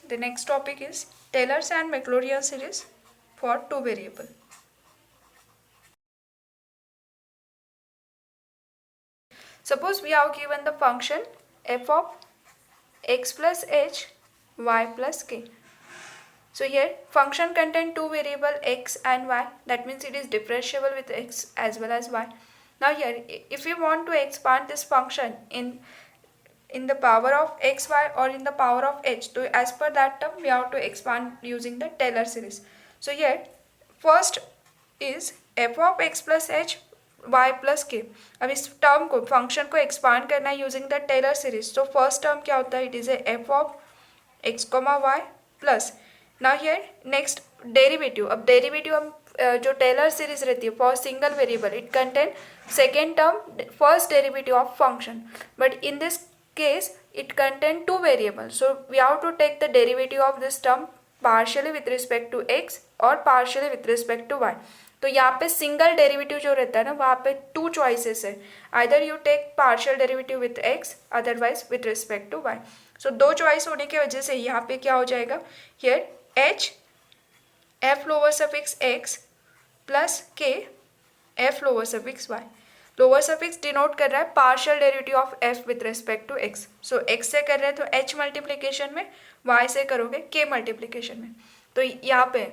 The next topic is Taylor's and Maclaurin series for two variable. Suppose we have given the function f of x plus h, y plus k. So here function contain two variable x and y. That means it is differentiable with x as well as y. Now here if we want to expand this function in the power of x, y or in the power of h, so as per that term we have to expand using the Taylor series. So here first is f of x plus h y plus k. अब इस term को function को expand करना है using the Taylor series. तो first term क्या होता है? It is a f of x comma y plus. Now here next derivative. अब डेरिवेटिव हम जो टेलर सीरीज रहती है for single variable it contain second term first derivative of function, but in this case it contain two variables, so we have to take the derivative of this term partially with respect to x और partially with respect to y. तो यहाँ पे single derivative जो रहता है ना वहाँ पे टू चॉइसेस है, either you take partial derivative with x otherwise with respect to y. So दो चॉइस होने की वजह से यहाँ पे क्या हो जाएगा? Here h f lower suffix x plus k f lower suffix y. Lower suffix denote कर रहा है partial derivative of f with respect to x. So x से कर रहे हैं तो h मल्टीप्लीकेशन में, y से करोगे k मल्टीप्लीकेशन में. तो यहाँ पे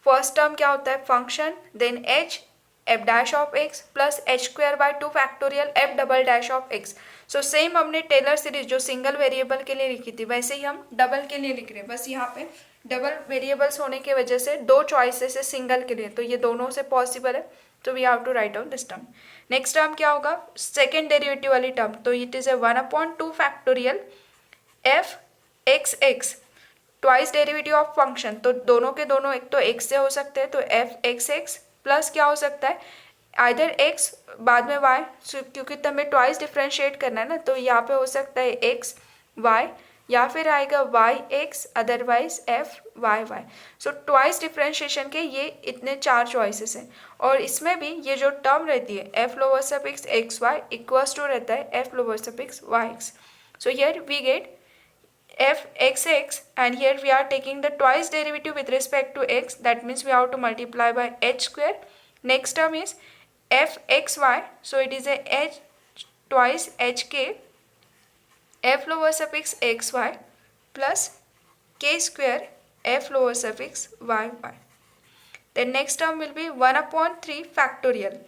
फर्स्ट टर्म क्या होता है? Function then h f dash of x plus h square by 2 factorial f double dash of x. So same हमने टेलर सीरीज जो सिंगल वेरिएबल के लिए लिखी थी वैसे ही हम डबल के लिए लिख रहे हैं, बस यहाँ पे डबल वेरिएबल्स होने की वजह से दो चॉइसेस है सिंगल के लिए, तो ये दोनों से पॉसिबल है. तो we have to write down this term. Next term क्या होगा? सेकेंड डेरिवेटिव वाली टर्म. तो it is a 1/2 factorial f x x twice derivative of function. तो दोनों के दोनों एक तो एक्स से हो सकते हैं, तो एफ एक्स एक्स प्लस क्या हो सकता है? आइदर एक्स बाद में वाई, क्योंकि हमें ट्वाइस डिफ्रेंशिएट करना है ना, तो यहाँ पे हो सकता है एक्स वाई या फिर आएगा y x otherwise f y y. So twice differentiation के ये इतने चार चॉइसेस हैं, और इसमें भी ये जो टर्म रहती है f lower suffix x y equals to रहता है f lower suffix y x. So here we get f x x and here we are taking the twice derivative with respect to x, that means we have to multiply by h square. Next term is f x y, so it is a h twice h k f lower suffix x y plus k square f lower suffix y y. Then next term will be 1/3 factorial.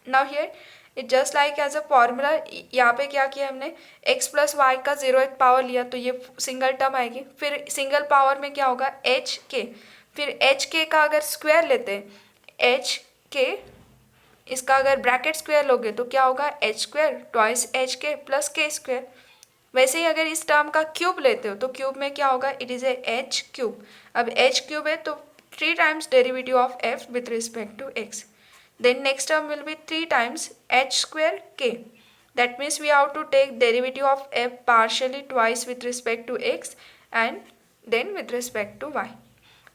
Now here it just like as a formula. यहाँ पे क्या किया हमने? x plus Y का 0th power लिया तो ये single term आएगी. फिर सिंगल पावर में क्या होगा? एच के. फिर एच के का अगर स्क्वायर लेते हैं एच के, इसका अगर ब्रैकेट स्क्वायर लोगे तो क्या होगा? एच स्क्वायर ट्वाइस एच के प्लस के स्क्वायर. वैसे ही अगर इस टर्म का क्यूब लेते हो तो क्यूब में क्या होगा? It is a h cube. अब एच क्यूब है तो 3 times derivative of f with respect to x. Then next term will be 3 times h square k. That means we have to take derivative of f partially twice with respect to x and then with respect to y.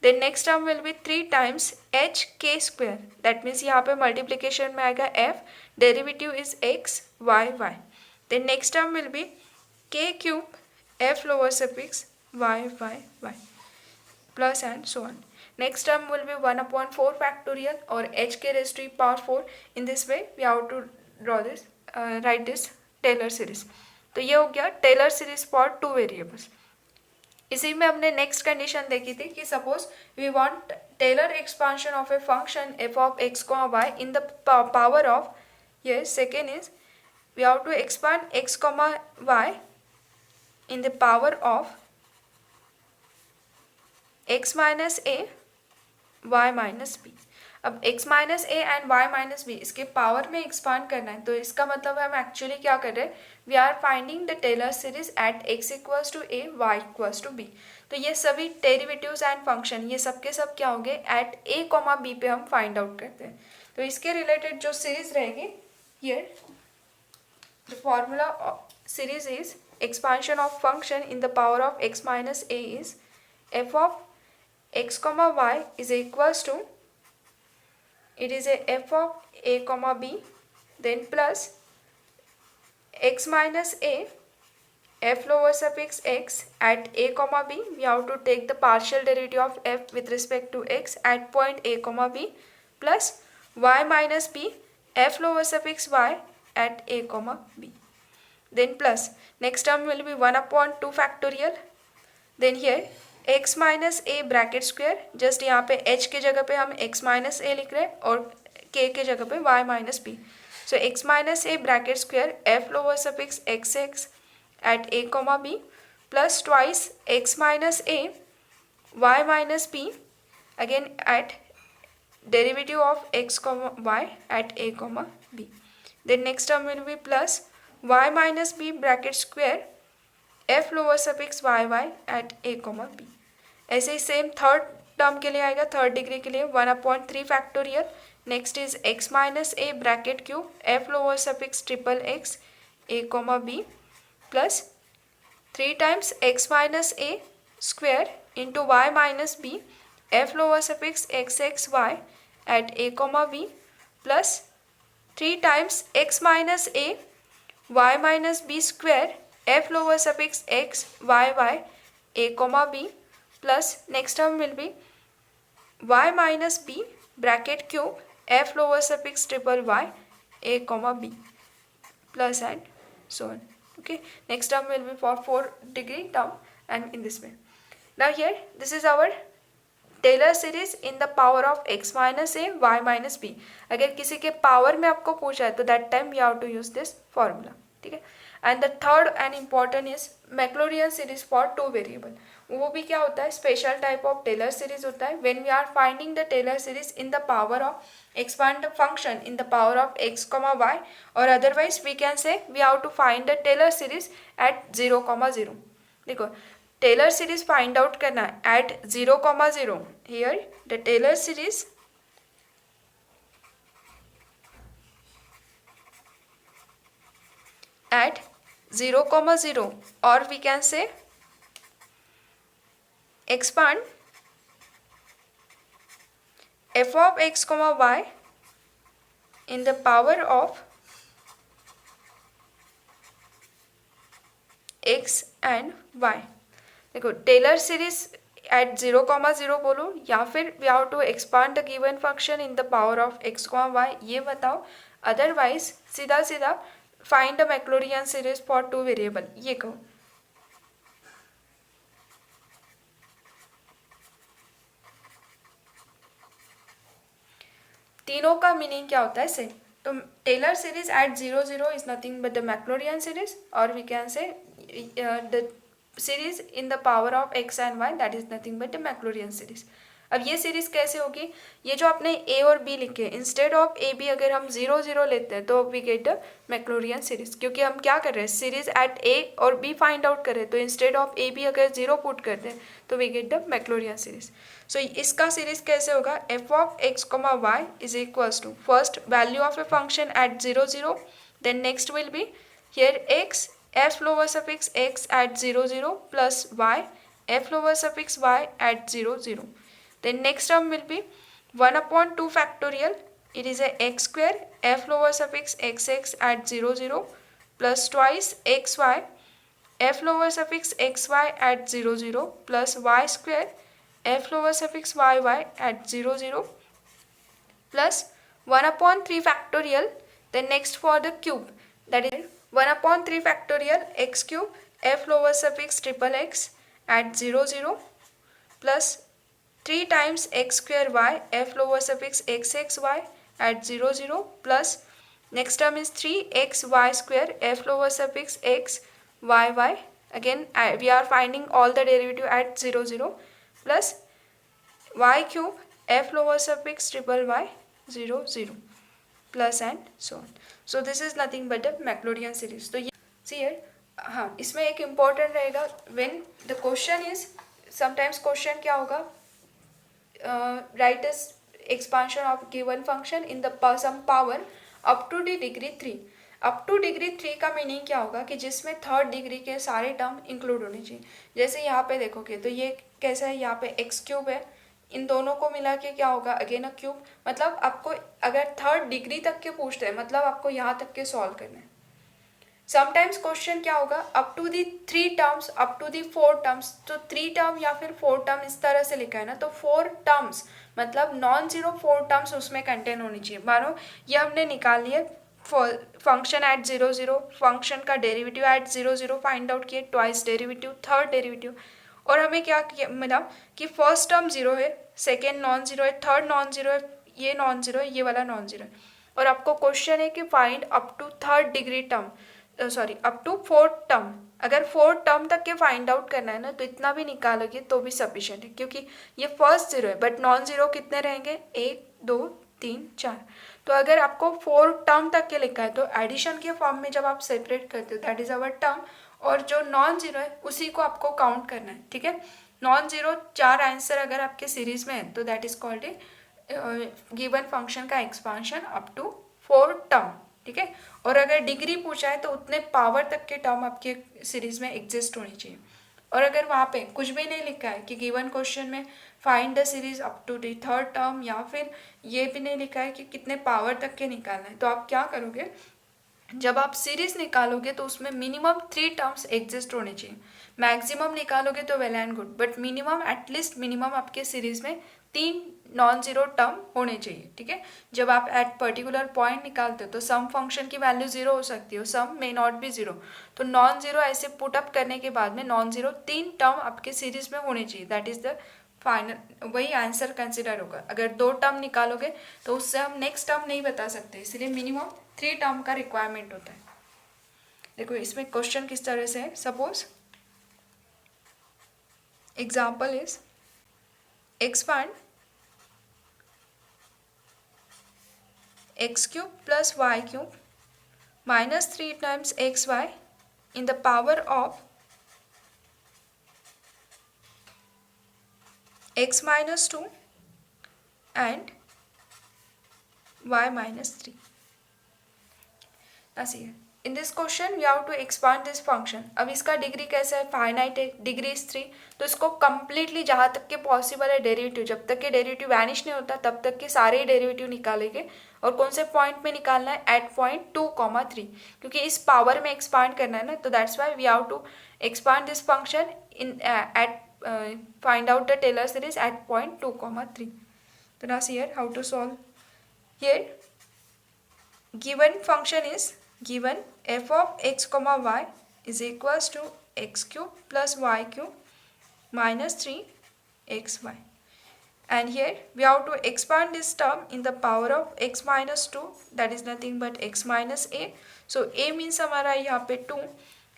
Then next term will be 3 times h k square. That means यहाँ पे multiplication में आएगा f, derivative is x y y. Then next term will be k cube f lower suffix y y y plus and so on. Next term will be 1/4 factorial or h k raised to power 4. In this way we have to draw this write this Taylor series. तो ये हो गया Taylor series for two variables. इसी में हमने next condition देखी थी कि suppose we want Taylor expansion of a function f of x comma y in the power of, ये second is we have to expand x comma y in the power of x minus a y minus b. अब x minus a and y minus b इसके power में expand करना है, तो इसका मतलब हम एक्चुअली क्या कर रहे हैं? We are finding the Taylor series at x equals to a y equals to b. तो ये सभी डेरिवेटिव्स एंड फंक्शन ये सब के सब क्या होंगे? एट a कॉमा बी पे हम फाइंड आउट करते हैं. तो इसके रिलेटेड जो सीरीज रहेगी, here the formula series is expansion of function in the power of x minus A is f of x comma y is equals to, it is a f of a comma b then plus x minus a f lower suffix x at a comma b, we have to take the partial derivative of f with respect to x at point a comma b, plus y minus b f lower suffix y at a comma b. Then plus next term will be 1 upon 2 factorial. Then here x minus a bracket square, just यहाँ पे h के जगह पे हम x minus a लिख रहे हैं और k के जगह पे y minus b. So x minus a bracket square f lower suffix xx at a comma b plus twice x minus a y minus b again at derivative of x comma y at a comma b. Then next term will be plus y minus b bracket square f lower suffix yy at a comma b. ऐसे ही same third term के लिए आएगा, third degree के लिए 1/3 factorial. Next is x minus A bracket cube f lower suffix triple x a comma b plus 3 times x minus A square into y minus b f lower suffix xxy at a comma b plus 3 times x minus a y minus b square f lower suffix x y y a comma b plus next term will be y minus b bracket cube f lower suffix triple y a comma b plus and so on. Okay, next term will be for 4 degree term and in this way. Now here this is our Taylor series in the power of x minus a y minus b. अगर किसी के पावर में आपको पूछा है तो that time you have to use this formula. ठीक है. And the third and important is Maclaurin series for 2 variable. वो भी क्या होता है, special type of Taylor series होता है. When we are finding the Taylor series in the power of expand the function in the power of x comma y, और otherwise we can say we have to find the Taylor series at 0,0. देखो Taylor series find out करना है at 0,0. Here the Taylor series at 0,0, or we can say expand f of x comma y in the power of x and y. देखो Taylor series at 0,0 बोलो या फिर we have to expand the given function in the power of x comma y, ये बताओ. Otherwise सीधा सीधा find the Maclaurin series for 2 variable, ये कहो. तीनों का मीनिंग क्या होता है सेम. तो Taylor series at 0,0 is nothing but the Maclaurin series, और we can say the series in the power of x and y, that is nothing but the Maclaurin series. अब ये सीरीज कैसे होगी, ये जो आपने a और b लिखे इंस्टेड ऑफ ए बी अगर हम 0,0 लेते हैं तो we get the Maclaurin series. क्योंकि हम क्या कर रहे हैं, सीरीज एट a और b फाइंड आउट कर रहे हैं, तो इंस्टेड ऑफ ए बी अगर 0 पुट करते हैं तो we get the Maclaurin series. So इसका सीरीज कैसे होगा, f of x comma y is equals to first value of a function at 0,0, then next will be here x f lower suffix x at 0,0 plus y f lower suffix y at 0,0. Then next term will be 1/2 factorial. It is a x square f lower suffix xx at 0,0 plus twice xy f lower suffix xy at 0,0 plus y square f lower suffix yy at 0,0 plus 1/3 factorial. Then next for the cube, that is 1/3 factorial x cube f lower suffix triple x at 0,0 plus 3 times x square y f lower suffix xxy at 0,0 plus next term is 3xy square f lower suffix x yy. Again we are finding all the derivative at 0,0 plus y cube f lower suffix triple y 0,0 plus and so on. So this is nothing but the Maclaurin series. तो ये see here, हाँ इसमें एक important रहेगा when the question is, sometimes question क्या होगा, write as expansion of given function in the some power up to the degree 3. Up two degree 3 का meaning क्या होगा कि जिसमें थर्ड डिग्री के सारे टर्म इंक्लूड होने चाहिए. जैसे यहाँ पे देखोगे तो ये कैसा है, यहाँ पे एक्स क्यूब है, इन दोनों को मिला के क्या होगा अगेन अ क्यूब. मतलब आपको अगर थर्ड डिग्री तक के पूछते हैं मतलब आपको यहाँ तक के सॉल्व करना है. समटाइम्स क्वेश्चन क्या होगा, up to the 3 terms, up to the 4 terms, तो 3 टर्म या फिर 4 टर्म इस तरह से लिखा है ना, तो 4 टर्म्स मतलब नॉन जीरो 4 टर्म्स उसमें कंटेन होनी चाहिए। मानो ये हमने निकाल लिए फंक्शन एट 0 0, फंक्शन का डेरिवेटिव एट 0 0 फाइंड आउट किए, ट्वाइस डेरिवेटिव, थर्ड डेरिवेटिव, और हमें क्या मिला कि फर्स्ट टर्म जीरो है, सेकेंड नॉन जीरो है, थर्ड नॉन जीरो है, ये नॉन जीरो है, ये वाला नॉन जीरो है। और आपको क्वेश्चन है कि find up to third degree term, sorry up to fourth term. अगर फोर्थ टर्म तक के फाइंड आउट करना है ना, तो इतना भी निकालोगे तो भी सफिशिएंट है, क्योंकि ये फर्स्ट जीरो है, बट नॉन जीरो कितने रहेंगे, 1 2 3 4। तो अगर आपको 4 टर्म तक के लिखा है तो एडिशन के फॉर्म में जब आप सेपरेट करते हो दैट इज अवर टर्म, और जो नॉन जीरो है उसी को आपको काउंट करना है, ठीक है। नॉन जीरो 4 आंसर अगर आपके सीरीज में है तो that is called a given function का एक्सपांशन अप टू 4 टर्म, ठीक है। और अगर डिग्री पूछा है तो उतने पावर तक के टर्म आपके सीरीज में एग्जिस्ट होनी चाहिए। और अगर वहाँ पे कुछ भी नहीं लिखा है कि गिवन क्वेश्चन में find the series up to the third term, या फिर ये भी नहीं लिखा है कि कितने पावर तक के निकालना है, तो आप क्या करोगे, जब आप सीरीज निकालोगे तो उसमें मिनिमम 3 टर्म्स एग्जिस्ट होने चाहिए। मैक्सिमम निकालोगे तो well and good, but minimum at least minimum आपके सीरीज में 3 नॉन जीरो टर्म होने चाहिए, ठीक है। जब आप एट पर्टिकुलर पॉइंट निकालते हो तो सम फंक्शन की वैल्यू जीरो हो सकती है, सम मे नॉट बी जीरो, तो नॉन जीरो ऐसे पुट अप करने के बाद में नॉन जीरो 3 टर्म आपके सीरीज में होने चाहिए, दैट इज द फाइनल, वही आंसर कंसिडर होगा। अगर 2 टर्म निकालोगे तो उससे हम नेक्स्ट टर्म नहीं बता सकते, इसलिए मिनिमम 3 टर्म का रिक्वायरमेंट होता है। देखो इसमें क्वेश्चन किस तरह से है, suppose example is expand x cube plus y cube minus 3 times xy in the power of x minus 2 and y minus 3. Now see, in this question we have to expand this function. अब इसका degree कैसा है, finite है, degree is 3, तो इसको completely जहाँ तक के पॉसिबल है डेरिवेटिव, जब तक के डेरिवेटिव वैनिश नहीं होता तब तक के सारे ही डेरिवेटिव निकालेंगे। और कौन से पॉइंट में निकालना है, एट पॉइंट 2,3, क्योंकि इस पावर में एक्सपांड करना है ना, तो that's why we have to expand this function in at find out the Taylor series at point 2,3. तो now see here how to solve. Here given function is given f of x comma y is equals to x cube plus y cube minus 3xy, and here we have to expand this term in the power of x minus 2, that is nothing but x minus a. So a means हमारा यहाँ पे 2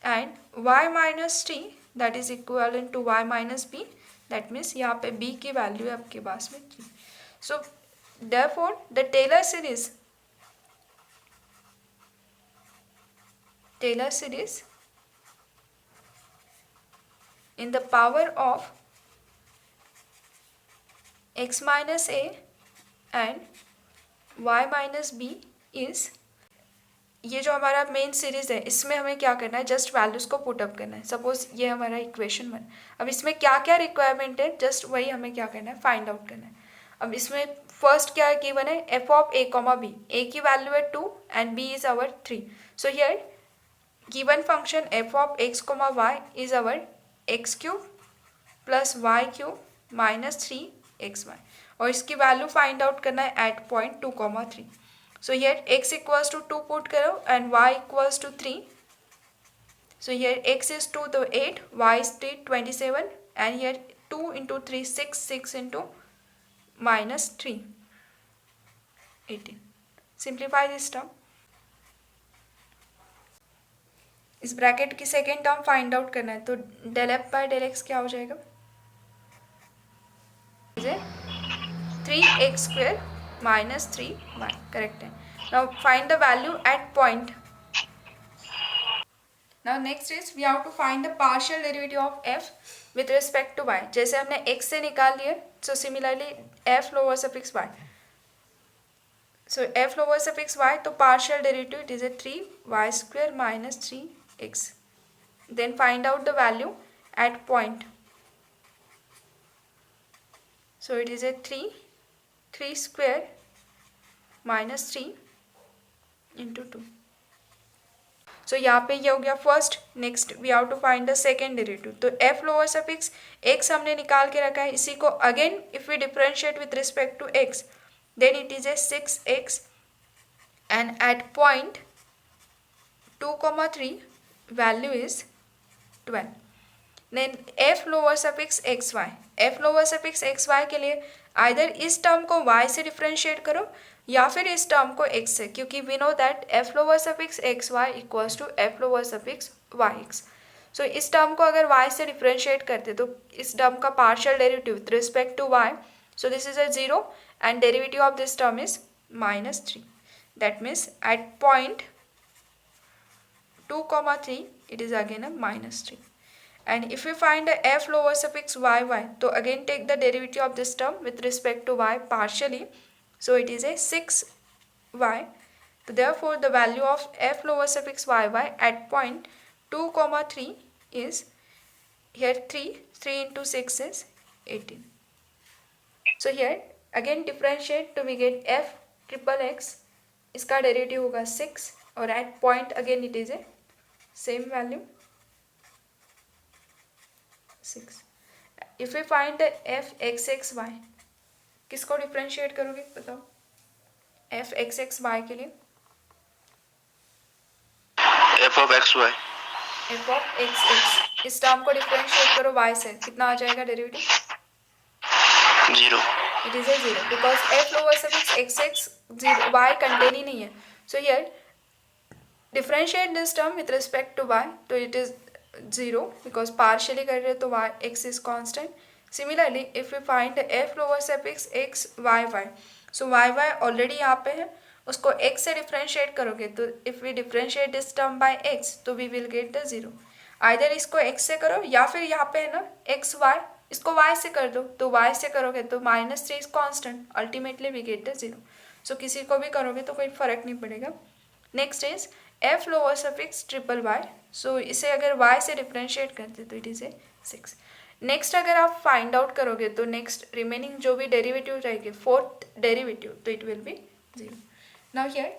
and y minus 3 that is equivalent to y minus b, that means यहाँ पे b की value है आपके पास में 3. So therefore the Taylor series in the power of x minus a and y minus b is, ये जो हमारा main series है इसमें हमें क्या करना है, जस्ट वैल्यूज को पुट अप करना है। सपोज ये हमारा इक्वेशन 1, अब इसमें क्या क्या रिक्वायरमेंट है जस्ट वही हमें क्या करना है, फाइंड आउट करना है। अब इसमें फर्स्ट क्या गिवन है, f of a comma b, a की वैल्यू है 2 and b is our 3. So here given function f of x comma y is our x cube plus y cube minus 3xy, और इसकी value find out करना है at point 2,3. So here x equals to 2 put करो and y equals to 3. So here x is 2 तो 8, y is 3 27, and here 2 into 3 6, 6 into minus 3 18. Simplify this term. इस bracket की second term find out करना है, तो del f by del x क्या हो जाएगा, 3x square minus 3y, correct है. Now find the value at point. Now next is we have to find the partial derivative of f with respect to y. जैसे हमने x से निकाल लिए, so similarly f lower suffix y. So f lower suffix y, तो partial derivative it is a 3y square minus 3x. Then find out the value at point. So it is a 3 square minus 3 into 2. सो यहाँ पे ये हो गया first. Next we have to find the second derivative. तो f lower suffix x हमने निकाल के रखा है. इसी को again if we differentiate with respect to x then it is a 6x and at point 2, 3 value is 12. Then f lower suffix xy. f lower suffix xy के लिए either इस टर्म को y से डिफ्रेंशिएट करो या फिर इस term को x से, क्योंकि we know that f lower suffix xy equals to f lower suffix yx. So इस टर्म को अगर y से डिफ्रेंशिएट करते तो इस टर्म का partial derivative with respect to y, so this is a 0 and derivative of this term is -3. That means at point 2, 3 it is again a -3. And if we find the f lower suffix yy, so again take the derivative of this term with respect to y partially, so it is a 6y. So therefore the value of f lower suffix yy at point 2, 3 is here 3 into 6 is 18. So here again differentiate to we get f triple x, इसका derivative होगा 6 और at point again it is a same value 6. If you find the f x x y, किसको differentiate करोगे बताओ f x x y के लिए? F of x y. F of x x इस term को differentiate करो y से, कितना आ जाएगा derivative? 0. It is a 0 because f lower suffix x x 0 y contain ही नहीं है. So here differentiate this term with respect to y, तो it is 0 because partially कर रहे तो y x is constant. Similarly if we find the f lower suffix x y y, so y y already यहाँ पे है, उसको x से differentiate करोगे तो if we differentiate this term by x तो we will get the 0. either इसको x से करो या फिर यहाँ पे है ना x y, इसको y से कर दो, तो y से करोगे तो -3 is constant, ultimately we get the 0. So किसी को भी करोगे तो कोई फर्क नहीं पड़ेगा. Next is f lower suffix triple y. सो इसे अगर y से डिफ्रेंशिएट करते तो इट इज ए 6. नेक्स्ट अगर आप फाइंड आउट करोगे तो नेक्स्ट रिमेनिंग जो भी डेरिवेटिव रहेगी फोर्थ डेरिवेटिव तो it will be 0. Now here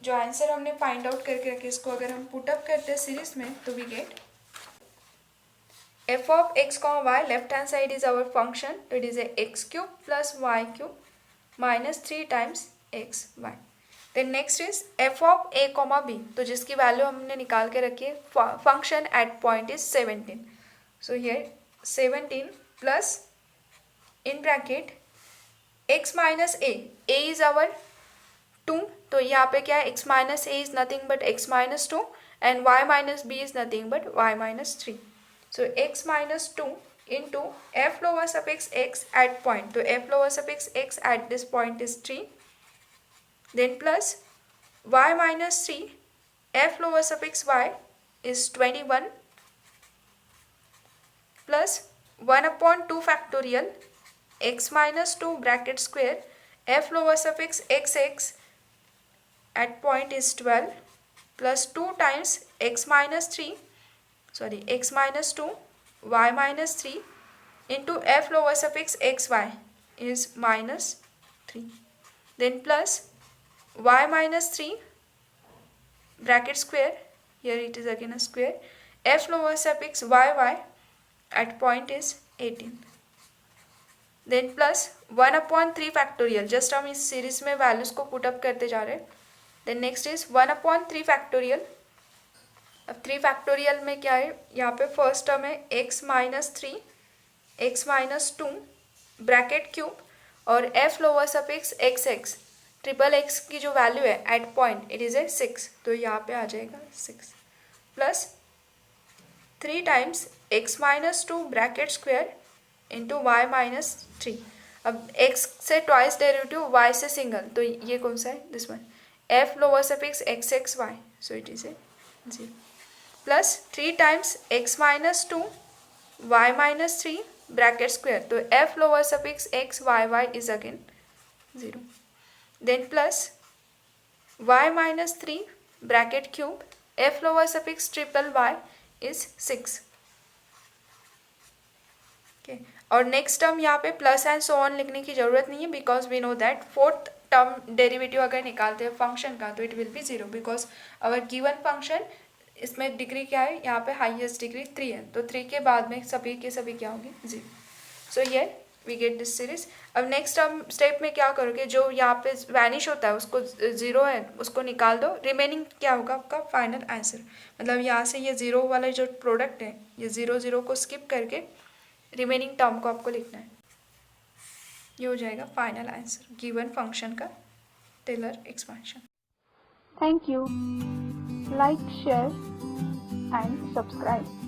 जो आंसर हमने फाइंड आउट करके रखे इसको अगर हम पुट अप करते हैं सीरीज में तो we get f of x comma y, left hand side is our function, so it is a x cube plus y cube minus 3 times x y. Then next is f of a comma b, तो जिसकी value हमने निकाल के रखी है, function at point is 17. So here 17 plus in bracket x minus a is our 2, तो यहाँ पे क्या है x minus a is nothing but x minus 2 and y minus b is nothing but y minus 3. So x minus 2 into f lower suffix x at point. So f lower suffix x at this point is 3. Then plus y minus 3 f lower suffix y is 21 plus 1 upon 2 factorial x minus 2 bracket square f lower suffix x x at point is 12 plus 2 times x minus 3 x minus 2 y minus 3 into f lower suffix xy is minus 3. Then plus y minus 3 bracket square, here it is again a square, f lower suffix yy at point is 18. Then plus 1 upon 3 factorial, just हम इस series में values को put up करते जा रहे हैं. Then next is 1 upon 3 factorial. अब 3 factorial में क्या है, यहाँ पे फर्स्ट टर्म है x minus 3 x minus 2 bracket cube और f lower suffix x x triple x की जो वैल्यू है at point it is a 6, तो यहाँ पे आ जाएगा 6 plus 3 times x minus 2 bracket square into y minus 3. अब x से ट्वाइस डेरिवेटिव y से सिंगल, तो ये कौन सा है this one f lower suffix x x y, so it is a 0 plus 3 times x minus 2 y minus 3 bracket square, तो f lower suffix x y y is again 0. Then plus y minus 3 bracket cube f lower suffix triple y is 6. Okay, और next term यहाँ पे plus and so on लिखने की जरूरत नहीं है because we know that fourth term derivative अगर निकालते हैं फंक्शन का तो it will be 0 because our given function इसमें डिग्री क्या है, यहाँ पे हाईएस्ट डिग्री 3 है, तो 3 के बाद में सभी के सभी क्या होंगे, 0. सो ये वी गेट दिस सीरीज. अब नेक्स्ट हम स्टेप में क्या करोगे, जो यहाँ पे वैनिश होता है उसको 0 है उसको निकाल दो, रिमेनिंग क्या होगा आपका फाइनल आंसर. मतलब यहाँ से ये 0 वाला जो प्रोडक्ट है, ये 0 0 को स्किप करके रिमेनिंग टर्म को आपको लिखना है. ये हो जाएगा फाइनल आंसर गिवन फंक्शन का Taylor expansion. Thank you. Like, share and subscribe.